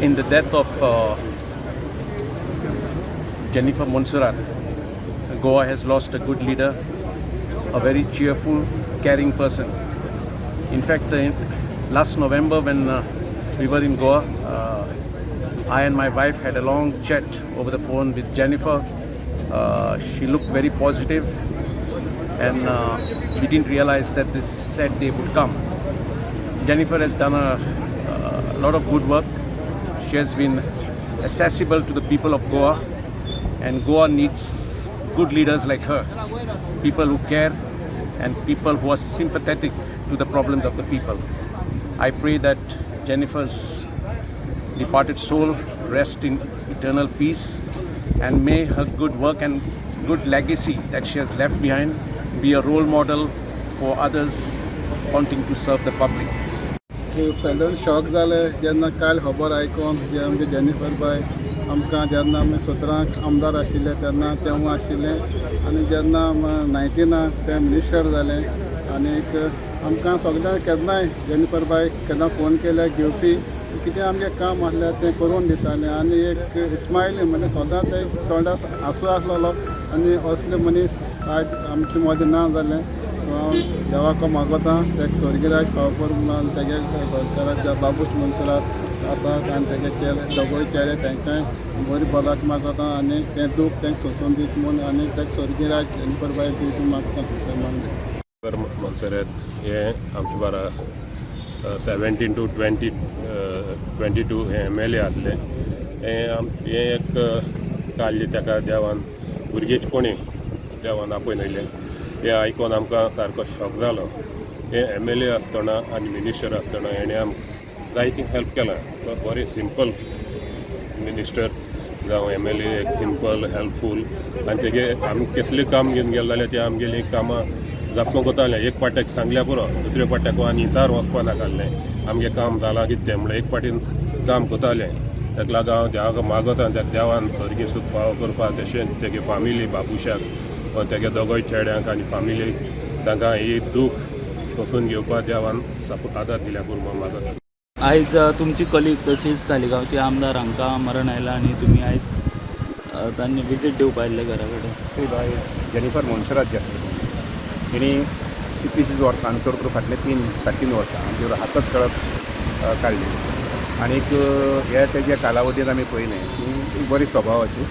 In the death of Jennifer Monserrat, Goa has lost a good leader, a very cheerful, caring person. In fact, last November when we were in Goa, I and my wife had a long chat over the phone with Jennifer. She looked very positive, and we didn't realize that this sad day would come. Jennifer has done a lot of good work. She has been accessible to the people of Goa, and Goa needs good leaders like her, people who care and people who are sympathetic to the problems of the people. I pray that Jennifer's departed soul rest in eternal peace, and may her good work and good legacy that she has left behind be a role model for others wanting to serve the public. Sudden shock जाले जेन्ना काल खबर आयकून जे आमचे Jennifer bye आमकां जेन्ना आमी 17 आमदार आशिल्ले तेन्ना तेव्हा आशिल्ले आनी जेन्ना 19 ते मिनिस्टर जाले आनीक आमकां सगळ्यांक केन्नाय जेनिफर बाय केन्ना फोन केल्यार घेवपी कितें आमचें काम आसलें तें करून दितालें आनी एक स्मायली म्हणजे सदां ते तोंडाक आसूं आसलेलो आनी असले मनीस आज आमचे मदें ना जालें. सो हांव देवाक मागोता तेका स्वर्गीराज पावपर म्हणून तेगे घरकाराक बाबूश मनसुरात आसात आनी तेगे चेडे दोगूय चेडे तांकांय बरी भलायकी मागोता आनी तें दूख तांकां सोंसून दीत म्हूण आनी तेका स्वर्गीराज जेनिफर बाय दिवची मागता. Monserrat हे आमचे बारा 17 to 22 हे MLA आसले. हे एक काल्ली ताका देवान भुरगेचपणी देवान आपयले. हे आयकून आमकां सारको शॉक जालो. हे MLA आसतना आनी मिनिस्टर आसतना हेणे आमकां जायती हेल्प केला. सो बरें सिंपल मिनिस्टर जावं MLA एक सिंपल हेल्पफूल आनी तेगे आमी कसलें काम घेवन गेले जाल्यार ते आमगेलीं कामां जापणूक कोतालें. एक पाट्याक सांगल्या पुरो दुसऱ्या पाट्याक आनी इचार वचपा नाकालें आमगे काम जालां कितें म्हणून एक पाटीन काम कोतालें. ताका लागून हांव देवाक मागोता ताका देवान सर्गी सूख फावो करपा तशेंच तेगे फामिली बाबुशाक तेगे दोगोय चेड्यांक आनी फामिलीक तांकां ही दूख सोंसून घेवपा देवान आदार दिल्या करून मागता. आयज तुमची कलीग तशीच तालिगांवची आमदार हांकां मरण आयलां आनी तुमी आयज तांणी विजीट दिवपा आयिल्ले घरा कडेन. श्री बाय जेनिफर मोन्सेरात जी आसली तेणी कितलींशींच वर्सां चड करून फाटले 3-3 वर्सां आमचे बरोबर हांसत खेळत काडली. आनीक हे तेजे कालावधींत आमी पळयलें की बरी स्वभावाची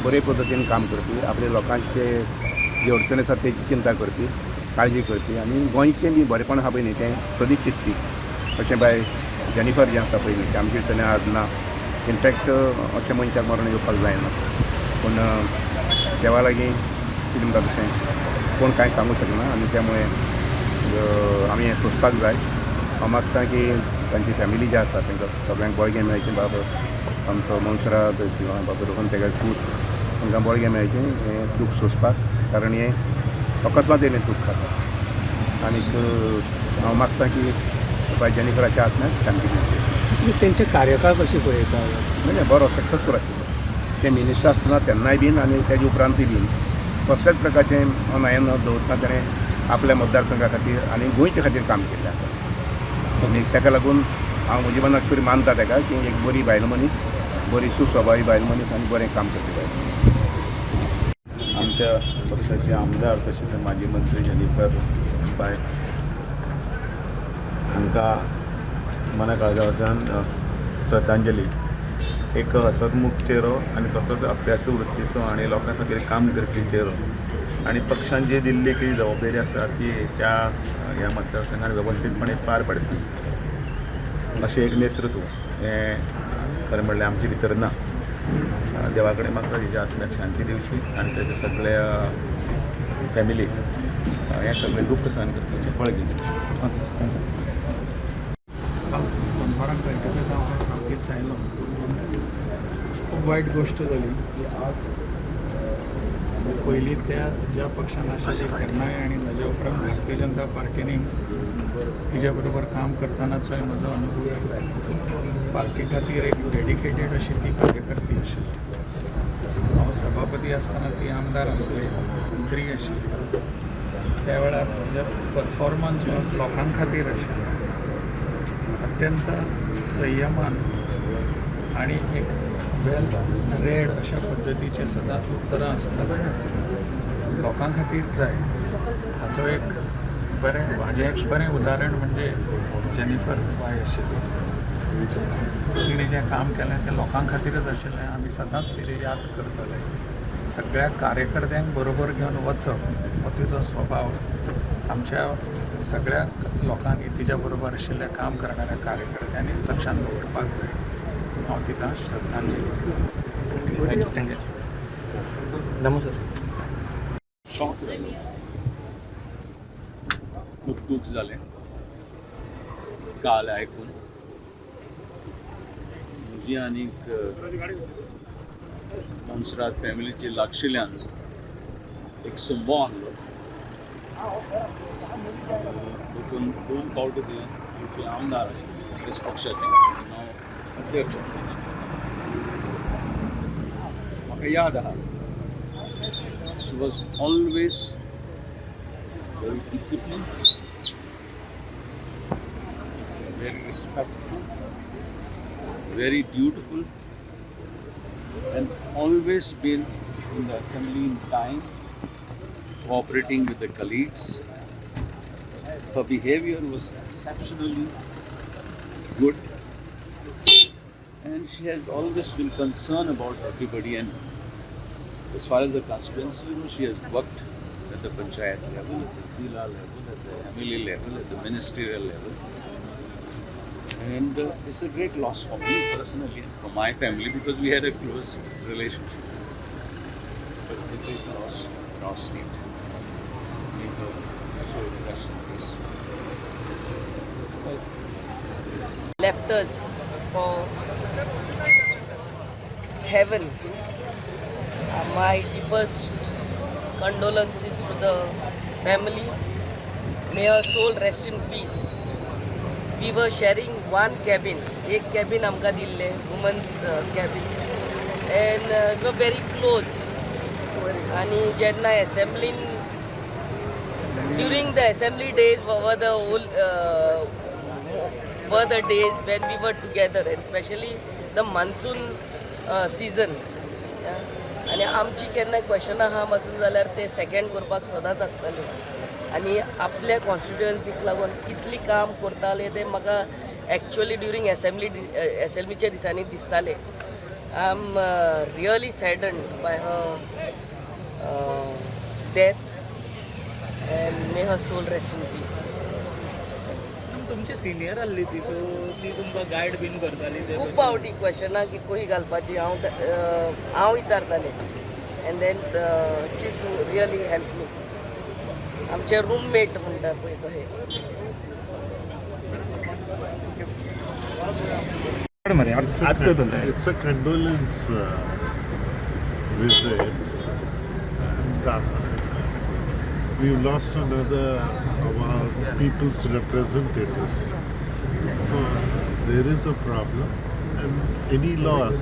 बरे पद्दतीन काम करपी आपल्या लोकांचे जे अडचणी आसा तेची चिंता करपी काळजी करपी आनी गोंयचें बी बरेपण आहा पळय न्ही तें सदींच चिंतपी अशें बाय जेनिफर जें आसा पळय न्ही तें आमचे कडल्यान आज ना. इनफॅक्ट अशें मनशाक मरण येवपाक जायना पूण देवा लागीं कितें म्हणटा तशें कोण कांय सांगूंक शकना आनी त्यामुळे आमी हें सोंसपाक जाय. हांव मागता की तांची फॅमिली जी आसा तांकां सगळ्यांक बळगें मेळचें. बाबा आमचो मोन्सेरात किंवा बाबा रोहन तेगे पूत तांकां बळगें मेळचें हें दूख सोंसपाक, कारण हें अकस्मात येयलें दूख आसा. आनीक हांव मागता की बाय जेनिफराच्या आत्म्याक शांती मेळची. तेंचे कार्यकाळ कशी पळयता म्हणजे बरो सक्सेसफूल आशिल्लो. ते मिनिस्टर आसतना तेन्नाय बीन आनी तेजे उपरांतूय बीन कसल्याच प्रकारचें नयन दवरता ताणें आपल्या मतदारसंघा खातीर आनी गोंयचे खातीर काम केल्लें आसा. आनी ताका लागून हांव म्हजे मनाक तरी मानता ताका की एक बरी बायल मनीस, बरी सुस्वभावी बायल मनीस आनी बरें काम करपी बायल. आमच्या पक्षाचे आमदार तशेंच माजी मंत्री जेनिफर बाय हांकां मना काळजांतल्यान श्रद्धांजली. एक हसतमुख चेहरो आनी तसोच अभ्यासू वृत्तीचो आनी लोकां खातीर काम करपी चेहरो आनी पक्षान जी दिल्ली की जबाबदारी आसा ती त्या ह्या मतदारसंघात व्यवस्थीतपणे पार पाडपी अशें एक नेतृत्व हें खरें म्हणल्यार आमचे भितर ना. देवा कडेन मागता तेज्या आत्म्याक शांती दिवची आनी तेजे सगळ्या फॅमिलीक हें सगळें दूख सहन करपाचें फळ घेवचें. खूप वाईट गोष्ट झाली की आज पहिली त्या ज्या पक्षान आशिल्ली तेन्नाय आनी ताज्या उपरांत भारतीय जनता पार्टीनी तिच्या बरोबर काम करतानाचोय म्हजो अनुभव पार्टी खातीर एक डेडिकेटेड अशी ती कार्यकर्ती आशिल्ली. हांव सभापती आसतना ती आमदार आसली, मंत्री आशिल्ली. त्या वेळार ताजे परफॉर्मन्स लोकां खातीर आशिल्लो. अत्यंत संयमान आणि एक वेल रेड अशा पद्दतीचे सदांच उत्तरां आसतात लोकां खातीर जाय. हाचो एक हाजें एक बरें उदाहरण म्हणजे जेनिफर बाय आशिल्ली. तिणें जें काम केलें तें लोकां खातीरच आशिल्लें. आमी सदांच तिची याद करतले. सगळ्या कार्यकर्त्यांक बरोबर घेवन वचप हो तिचो स्वभाव. आमच्या सगळ्या लोकांनी तिच्या बरोबर आशिल्ल्या काम करणाऱ्या कार्यकर्त्यांनी लक्षांत दवरपाक जाय. हांव तिका श्रद्धांजली दिता. शॉक जालो, खूप दूख जालें काल आयकून. म्हजी आनीक मोन्सरात फॅमिलीची लागशिल्ल्यान एक सुमो आहलो. देखून दोन पावटी ती आमदार आशिल्ली काँग्रेस पक्षाची. हांव अध्यक्ष. म्हाका याद आहा, she was always very disciplined, very respectful, very dutiful, and always been in the assembly in time, cooperating with the colleagues. Her behavior was exceptionally good, and she has always been concerned about everybody. And as far as the constituency, she has worked at the panchayat level, at the Zila level, at the MLA level, at the ministerial level. And it's a great loss for me personally and for my family because we had a close relationship. But it's a great loss for our state. May her soul rest in peace. Left us for heaven. My deepest condolences to the family. May her soul rest in peace. We were sharing one cabin. एक cabin आमकां दिल्ले, women's cabin. And we were very close. आणि जेन्ना assemblyन during the assembly days were the days when we were together, and especially the monsoon season. आणि आमची केन्नाय क्वेश्चनां आहा पासून जाल्यार ते सेकंड करपाक सदांच आसताले. आणि आपल्या कॉन्स्टिट्युएन्सीक लागून कितली काम करताले ते म्हाका एक्चुअली ड्युरींग एसएलमीच्या दिसांनी दिसताले. I am really saddened by her death and may her soul rest in peace. तुमचे सिनियर आसली ती, सो ती तुमकां गायड बीन करताली. खूब फावटी क्वेश्चनां कितकोही घालपाची हांव विचारतालें. एंड देन शी रियली हेल्प मी. आमचे रूममेट म्हणटा पळय तो हे. It's a condolence visit, and we've lost another of our people's representatives. So there is a problem, and any loss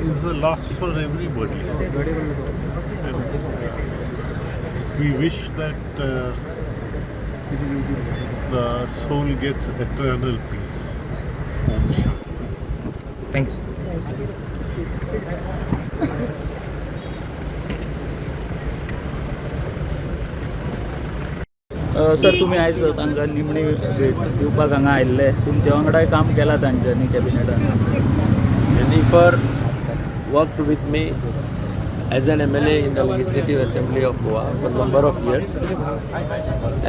is a loss for everybody. And we wish that the soul gets eternal peace. Om Shanti. Thanks. Sir, तुम्ही आयज तांकां निमणी भेट दिवपाक हांगा आयिल्ले. तुमच्या वांगडाय काम केलां तांच्यांनी कॅबिनेटान. Jennifer worked with me as an MLA in the Legislative Assembly of Goa for a number of years,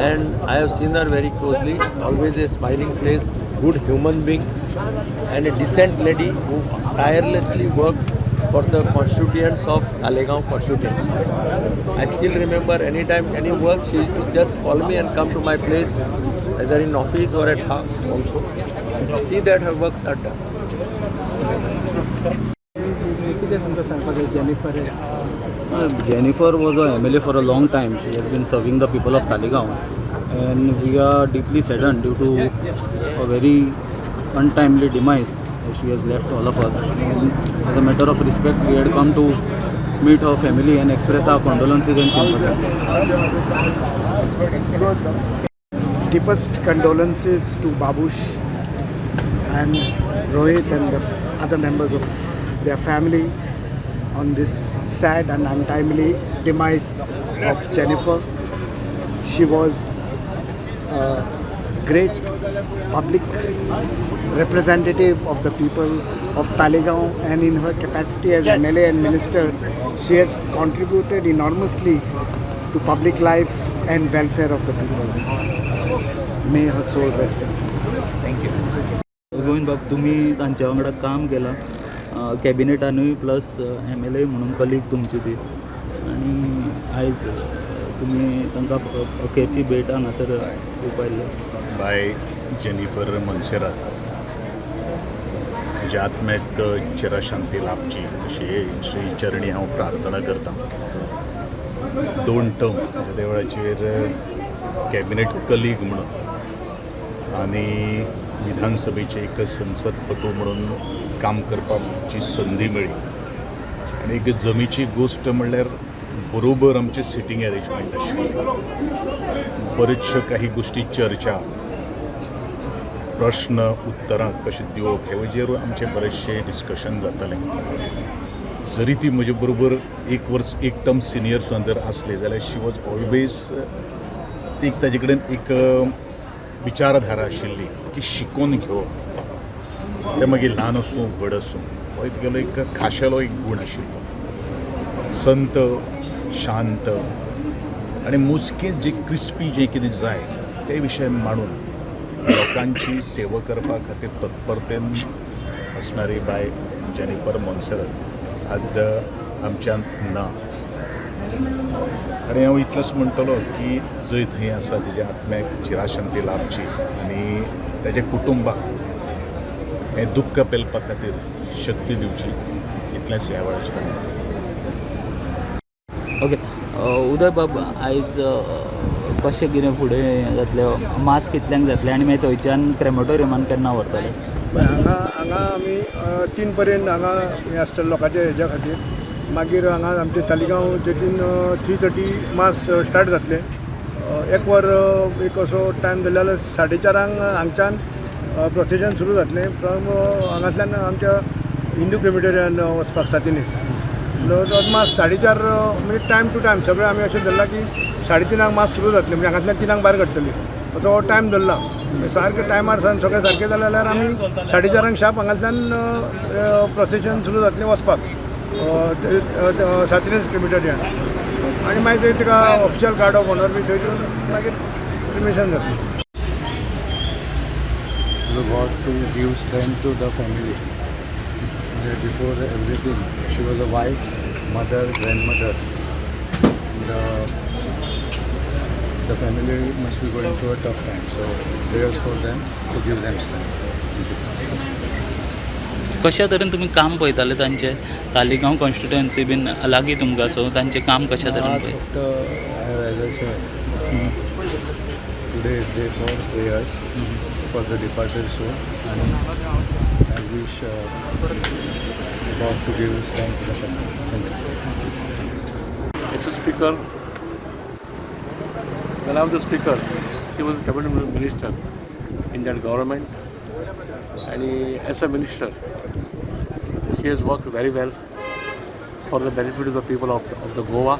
and I have seen her very closely. Always a smiling face, good human being, and a decent lady who tirelessly worked for the constituents of Alegaon constituency. I still remember anytime any work, she used to just call me and come to my place, whether in office or at house also, and see that her works are done. Jennifer was a MLA for a long time. She has been serving the people of Talegaon, and we are deeply saddened due to a very untimely demise. She has left all of us. And as a matter of respect, we had come to meet her family and express our condolences and sympathies. Deepest condolences to Babush and Rohit and the other members of their family on this sad and untimely demise of Jennifer. She was a great public representative of the people of Talegaon, and in her capacity as MLA and minister, she has contributed enormously to public life and welfare of the people. May her soul rest in peace. Thank you. Govind बाब, तुम्ही तांच्या वांगडा काम केलां कॅबिनेटानूय plus MLA म्हणून colleague तुमची ती, आनी आयज तुम्ही तांकां अखेरची भेट हांगासर दिवपाक आयिल्ले. बाय जेनिफर मोन्सेरात हाज्या आत्म्याक चिरशांती लाभची अशी श्री चरणी हांव प्रार्थना करतां. 2 टर्म त्या वेळाचेर कॅबिनेट कलीग म्हणून आनी विधानसभेचे एक संसदपटू म्हणून काम करपाची संदी मेळ्ळी. आनी एक जमेची गोश्ट म्हणल्यार बरोबर आमचे सिटींग अरेंजमेंट आशिल्ले. बरेचश्यो काही गोष्टी चर्चा, प्रश्न उत्तरां कशें दिवप हे वजेर आमचे बरेचशे डिस्कशन जातालें. जरी ती म्हजे बरोबर 1 वर्स 1 टर्म सिनियर सुद्दां जर आसली जाल्यार शी वॉज ऑलवेज एक ताजे कडेन एक विचारधारा आशिल्ली की शिकून घेवप, तें मागीर ल्हान आसूं व्हड आसूं, हो तुगेलो एक खाशेलो एक गूण आशिल्लो. संत, शांत आनी मोजकें जे क्रिस्पी जें कितें जाय ते विशय मांडून लोकांची सेवा करपा खातीर तत्परतेन असणारी बाय जेनिफर मोन्सेरात आज आमच्यान ना. आनी हांव इतलेंच म्हणटलो की जंय थंय आसा तेज्या आत्म्याक चिराशांती लाभची आनी तेज्या कुटुंबाक हें दुख्ख पेलपा खातीर शक्ती दिवची, इतलेंच ह्या वेळाचेर. ओके. उदय बाब, आयज कशें कितें फुडें जातलें, मास कितल्यांक जातलें आनी मागीर थंयच्यान क्रेमेटोरियमान केन्ना व्हरतले? हांगा आमी 3 पर्यंत हांगा हें आसतलें लोकांच्या हेज्या खातीर. मागीर हांगा आमचे तालिगांव तेतून 3:30 मास स्टार्ट जातले. 1 वर एक असो टायम जाल्यार 4:30 हांगच्यान प्रोसेशन सुरू जातलें. फ्रॉम हांगांतल्यान आमच्या हिंदू क्रेमेटोरियान वचपाक 7:30 मास 4:30 म्हणजे टायम टू टायम सगळें आमी अशें धरलां की 3:30 मास सुरू जातले, म्हणजे हांगांतल्यान 3 भायर काडटली असो टायम धरला. सारके टायमार सान सगळें सारकें जालें जाल्यार आमी 4:30 शार्प हांगांतल्यान प्रोसेशन सुरू जातलें वचपाक 37 क्रेमेटोरियान. आनी मागीर थंय तिका ऑफिशियल गार्ड ऑफ ऑनर बी थंय मागीर क्रिमेशन जातलें. God to give strength to the family. Before everything, she was a wife, mother, grandmother. The family must be going through a tough time. So prayers for them to give them strength. कशा तरेन तुमी काम पळयताले तांचें? Taleigao constituency bin लागीं तुमकां, so तांचें काम कशा तरेन पळय? फक्त as I said, today is day for prayers for the departed soul, and I wish God to give strength to the family. Thank you. Ex-Speaker, when I was the Speaker, he was a cabinet minister in that government, and as a minister, he has worked very well for the benefit of the people of the Goa.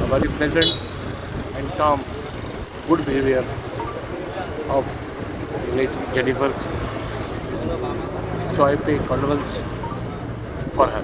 A very pleasant and calm, good behavior of late Jennifer. So I pay condolence for her.